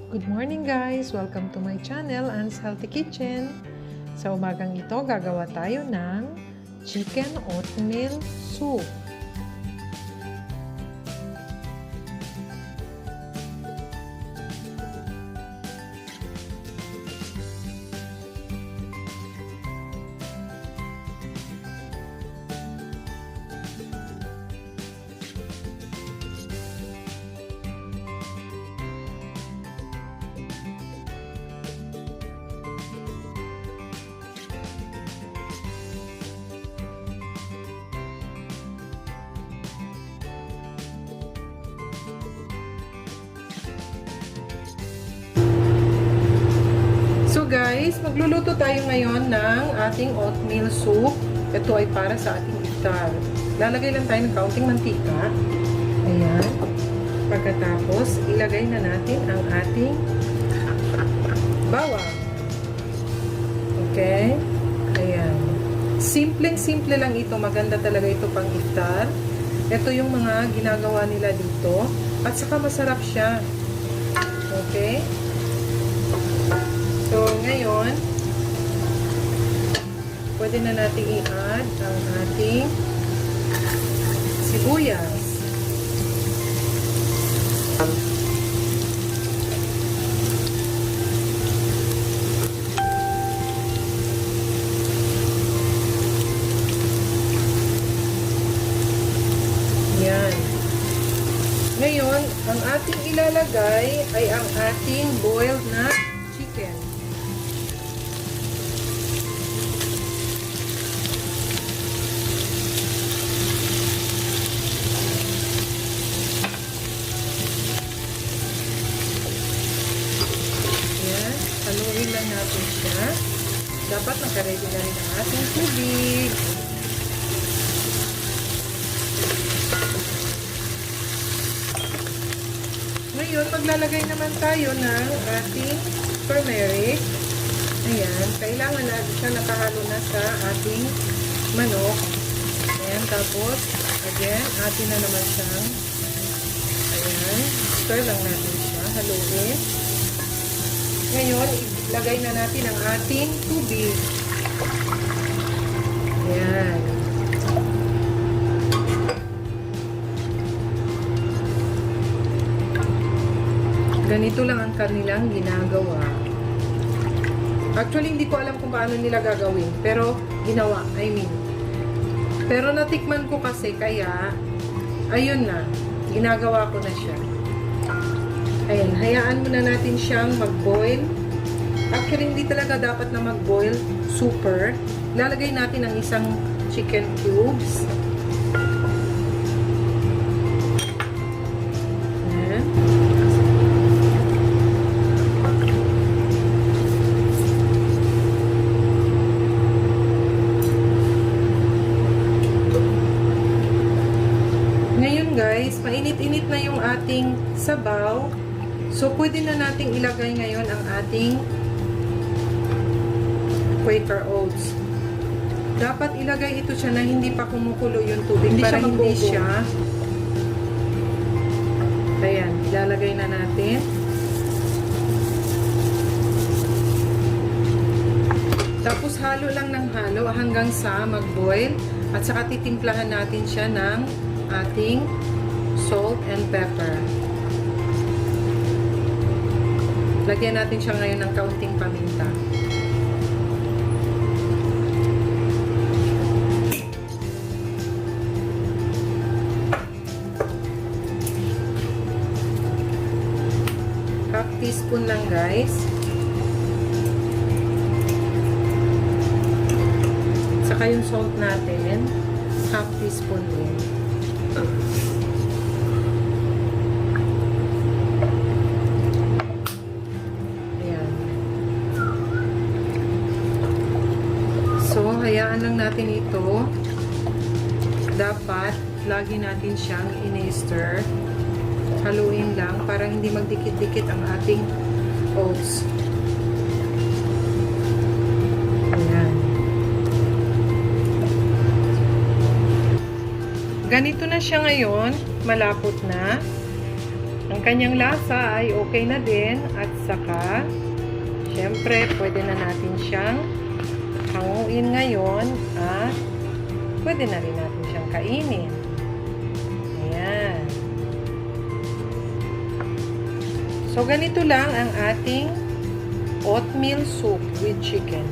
Good morning guys! Welcome to my channel, Anne's Healthy Kitchen. Sa umagang ito, gagawa tayo ng chicken oatmeal soup. So guys, magluluto tayo ngayon ng ating oatmeal soup. Ito ay para sa ating iftar. Lalagay lang tayo ng kaunting mantika. Ayan. Pagkatapos, ilagay na natin ang ating bawang. Okay? Ayan. Simpleng-simple lang ito. Maganda talaga ito pang iftar. Ito yung mga ginagawa nila dito. At saka masarap siya. Okay? So, ngayon, pwede na natin i-add ang ating sibuyas. Yan. Ngayon, ang ating ilalagay ay ang ating boiled na chicken. Haluin lang natin siya. Dapat nakaready na rin ang ating tubig. Ngayon, maglalagay naman tayo ng ating turmeric. Ayan. Kailangan natin siya nakahalo na sa ating manok. Ayan. Tapos, again, atin na naman siyang ayan. Stir lang natin siya. Haluin. Ngayon, ilagay na natin ang ating tubig. Ayan. Ganito lang ang kanilang ginagawa. Actually, hindi ko alam kung paano nila gagawin. Pero, ginawa. Pero natikman ko kasi, kaya, ayun na. Ginagawa ko na siya. Ayan, hayaan muna natin siyang mag-boil. Actually, hindi talaga dapat na mag-boil super. Lalagay natin ang isang chicken cubes. Ayan. Ngayon guys, mainit-init na yung ating sabaw. So, pwede na nating ilagay ngayon ang ating Quaker oats. Dapat ilagay ito siya na hindi pa kumukulo yung tubig para hindi siya. Ayan, ilalagay na natin. Tapos, halo lang ng halo hanggang sa mag-boil. At saka titimplahan natin siya ng ating salt and pepper. Lagyan natin siya ngayon ng kaunting paminta. Half teaspoon lang guys. Saka yung salt natin, half teaspoon din. So, hayaan lang natin ito. Dapat, lagi natin siyang in-stir. Haluin lang para hindi magdikit-dikit ang ating oats. Ayan. Ganito na siya ngayon. Malapot na. Ang ang kanyang lasa ay okay na din. At saka, syempre, pwede na natin siyang hanguin ngayon at pwede na rin natin siyang kainin. Ayan. So, ganito lang ang ating oatmeal soup with chicken.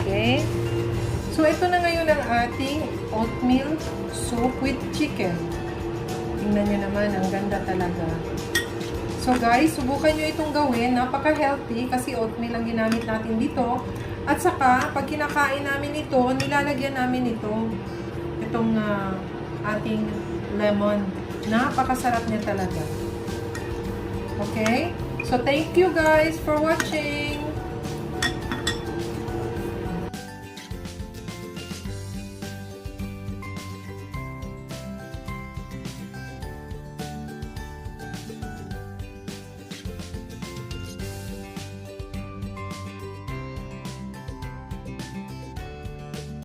Okay? So, ito na ngayon ang ating oatmeal soup with chicken. Tingnan nyo naman, ang ganda talaga. So, guys, subukan nyo itong gawin. Napaka-healthy kasi oatmeal ang ginamit natin dito. At saka, pag kinakain namin ito, nilalagyan namin itong ating lemon. Napakasarap niya talaga. Okay? So, thank you guys for watching.